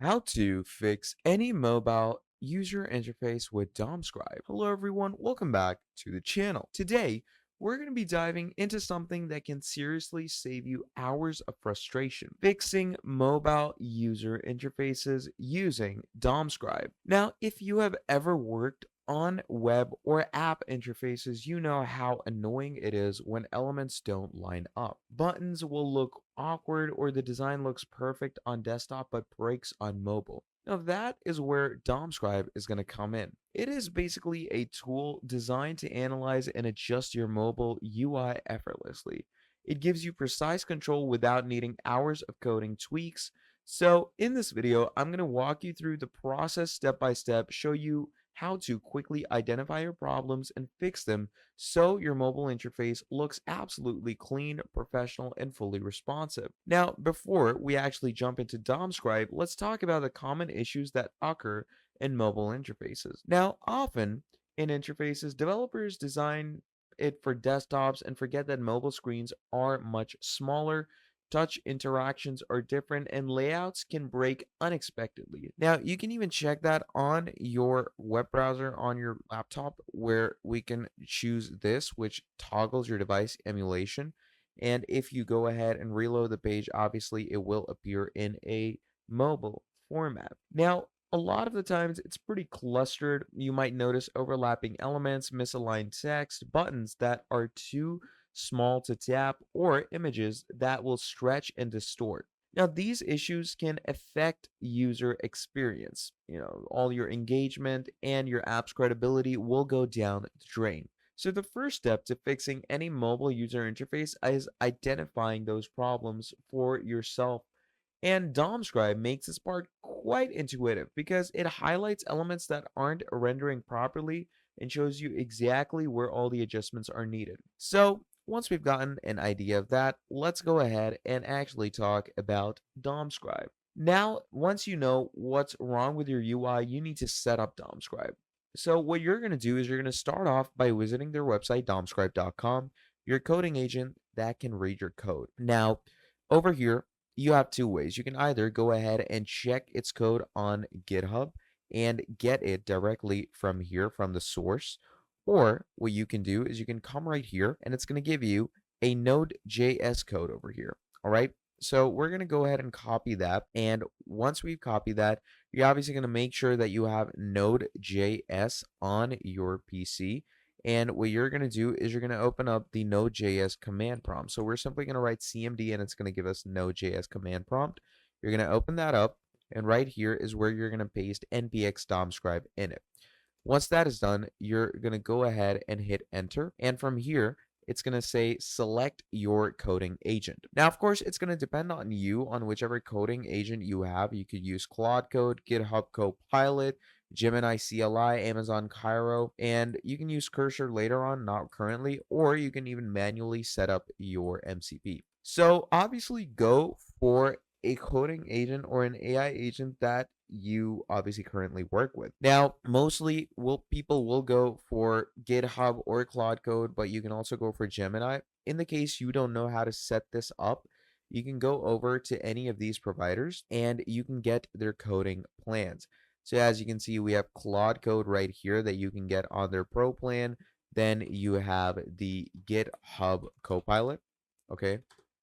How to fix any mobile user interface with Domscribe. Hello everyone, welcome back to the channel. Today, we're going to be diving into something that can seriously save you hours of frustration, fixing mobile user interfaces using Domscribe. Now, if you have ever worked on web or app interfaces, you know how annoying it is when elements don't line up. Buttons will look awkward or the design looks perfect on desktop but breaks on mobile. Now, that is where Domscribe is going to come in. It is basically a tool designed to analyze and adjust your mobile UI effortlessly. It gives you precise control without needing hours of coding tweaks. So, in this video, I'm going to walk you through the process step by step, show you how to quickly identify your problems and fix them so your mobile interface looks absolutely clean, professional, and fully responsive. Now, before we actually jump into Domscribe, let's talk about the common issues that occur in mobile interfaces. Now, often in interfaces, developers design it for desktops and forget that mobile screens are much smaller. Touch interactions are different and layouts can break unexpectedly. Now, you can even check that on your web browser on your laptop where we can choose this, which toggles your device emulation. And if you go ahead and reload the page, obviously it will appear in a mobile format. Now, a lot of the times it's pretty clustered. You might notice overlapping elements, misaligned text, buttons that are too small to tap, or images that will stretch and distort. Now, these issues can affect user experience. All your engagement and your app's credibility will go down the drain. So, the first step to fixing any mobile user interface is identifying those problems for yourself. And Domscribe makes this part quite intuitive because it highlights elements that aren't rendering properly and shows you exactly where all the adjustments are needed. So, once we've gotten an idea of that, let's go ahead and actually talk about Domscribe. Now, once you know what's wrong with your UI, you need to set up Domscribe. So, what you're going to do is you're going to start off by visiting their website, domscribe.com, your coding agent that can read your code. Now, over here, you have two ways. You can either go ahead and check its code on GitHub and get it directly from here, from the source. Or what you can do is you can come right here and it's going to give you a Node.js code over here. All right. So we're going to go ahead and copy that. And once we've copied that, you're obviously going to make sure that you have Node.js on your PC. And what you're going to do is you're going to open up the Node.js command prompt. So we're simply going to write CMD and it's going to give us Node.js command prompt. You're going to open that up. And right here is where you're going to paste npx domscribe in it. Once that is done, you're going to go ahead and hit enter. And from here, it's going to say select your coding agent. Now, of course, it's going to depend on you on whichever coding agent you have. You could use Claude Code, GitHub Copilot, Gemini CLI, Amazon Cairo, and you can use Cursor later on, not currently, or you can even manually set up your MCP. So obviously go for a coding agent or an AI agent that you obviously currently work with. Now, mostly people will go for GitHub or Claude Code, but you can also go for Gemini. In the case you don't know how to set this up, you can go over to any of these providers and you can get their coding plans. So as you can see, we have Claude Code right here that you can get on their Pro plan. Then you have the GitHub Copilot, okay,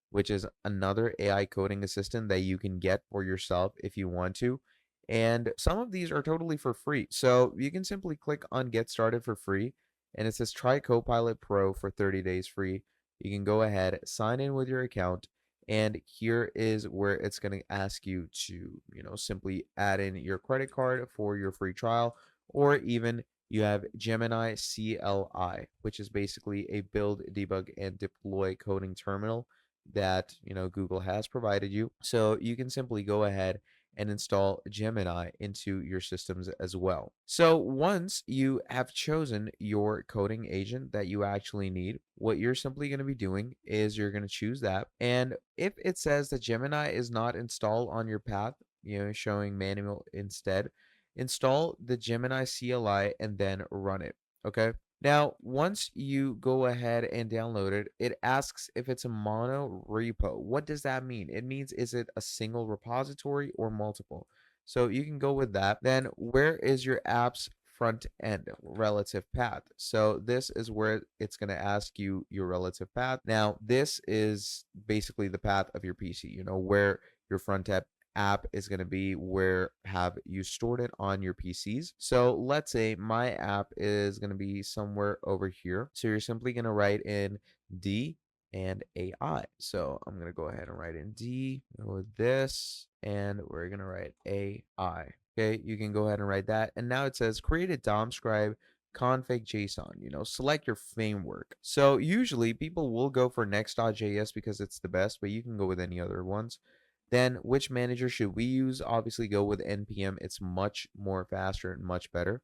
which is another AI coding assistant that you can get for yourself if you want to. And some of these are totally for free. So you can simply click on Get Started for free. And it says try Copilot Pro for 30 days free. You can go ahead, sign in with your account. And here is where it's going to ask you to, simply add in your credit card for your free trial. Or even you have Gemini CLI, which is basically a build, debug, and deploy coding terminal that, Google has provided you. So you can simply go ahead and install Gemini into your systems as well. So once you have chosen your coding agent that you actually need, what you're simply going to be doing is you're going to choose that. And if it says that Gemini is not installed on your path, showing manual instead, install the Gemini CLI and then run it. Okay. Now, once you go ahead and download it, it asks if it's a mono repo. What does that mean? It means, is it a single repository or multiple? So you can go with that. Then where is your app's front end relative path? So this is where it's going to ask you your relative path. Now, this is basically the path of your PC, where your app is going to be, where have you stored it on your PCs. So let's say my app is going to be somewhere over here. So you're simply going to write in D and AI. So I'm going to go ahead and write in D with this, and we're going to write AI. Okay, you can go ahead and write that. And now it says create a Domscribe config JSON, select your framework. So usually people will go for next.js because it's the best, but you can go with any other ones. Then which manager should we use? Obviously go with NPM. It's much more faster and much better.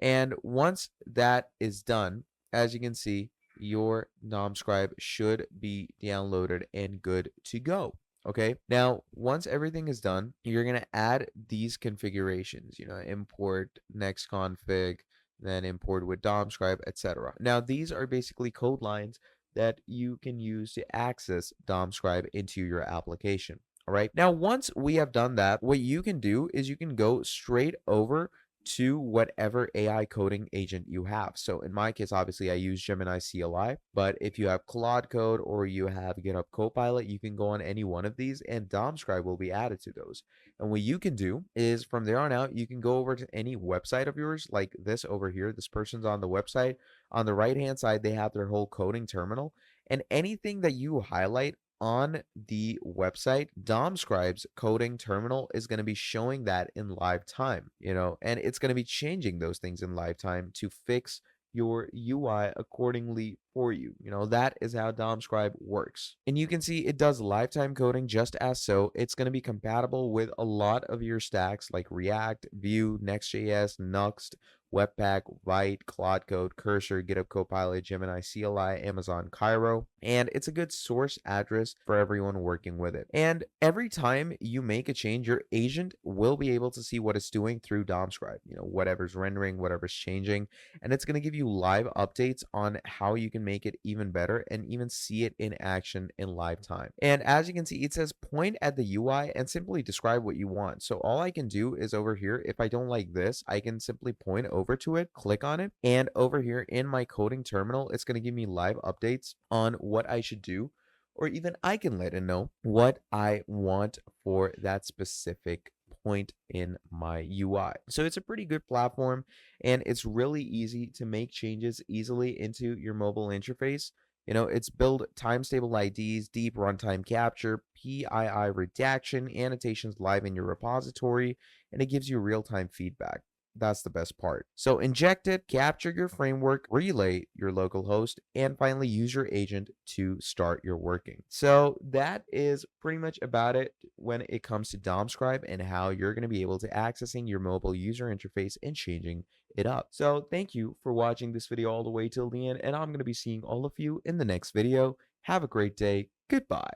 And once that is done, as you can see, your Domscribe should be downloaded and good to go. Okay, now once everything is done, you're going to add these configurations, import next config, then import with Domscribe, etc. Now these are basically code lines that you can use to access Domscribe into your application. All right, now once we have done that, what you can do is you can go straight over to whatever AI coding agent you have. So in my case, obviously I use Gemini CLI, but if you have Claude Code or you have GitHub Copilot, you can go on any one of these and Domscribe will be added to those. And what you can do is from there on out, you can go over to any website of yours, like this over here. This person's on the website. On the right-hand side, they have their whole coding terminal, and anything that you highlight on the website, Domscribe's coding terminal is going to be showing that in live time, and it's going to be changing those things in live time to fix your UI accordingly for you. That is how Domscribe works. And you can see it does lifetime coding just as so. It's going to be compatible with a lot of your stacks like React, Vue, Next.js, Nuxt, Webpack, Vite, Claude Code, Cursor, GitHub Copilot, Gemini CLI, Amazon Cairo, and it's a good source address for everyone working with it. And every time you make a change, your agent will be able to see what it's doing through Domscribe, whatever's rendering, whatever's changing, and it's going to give you live updates on how you can make it even better and even see it in action in live time. And as you can see, it says point at the UI and simply describe what you want. So all I can do is over here, if I don't like this, I can simply point over to it, click on it, and over here in my coding terminal, it's going to give me live updates on what I should do, or even I can let it know what I want for that specific point in my UI. So it's a pretty good platform, and it's really easy to make changes easily into your mobile interface. It's built time stable IDs, deep runtime capture, PII redaction, annotations live in your repository, and it gives you real-time feedback. That's the best part. So inject it, capture your framework, relay your local host, and finally use your agent to start your working. So that is pretty much about it when it comes to Domscribe and how you're going to be able to accessing your mobile user interface and changing it up. So thank you for watching this video all the way till the end, and I'm going to be seeing all of you in the next video. Have a great day. Goodbye.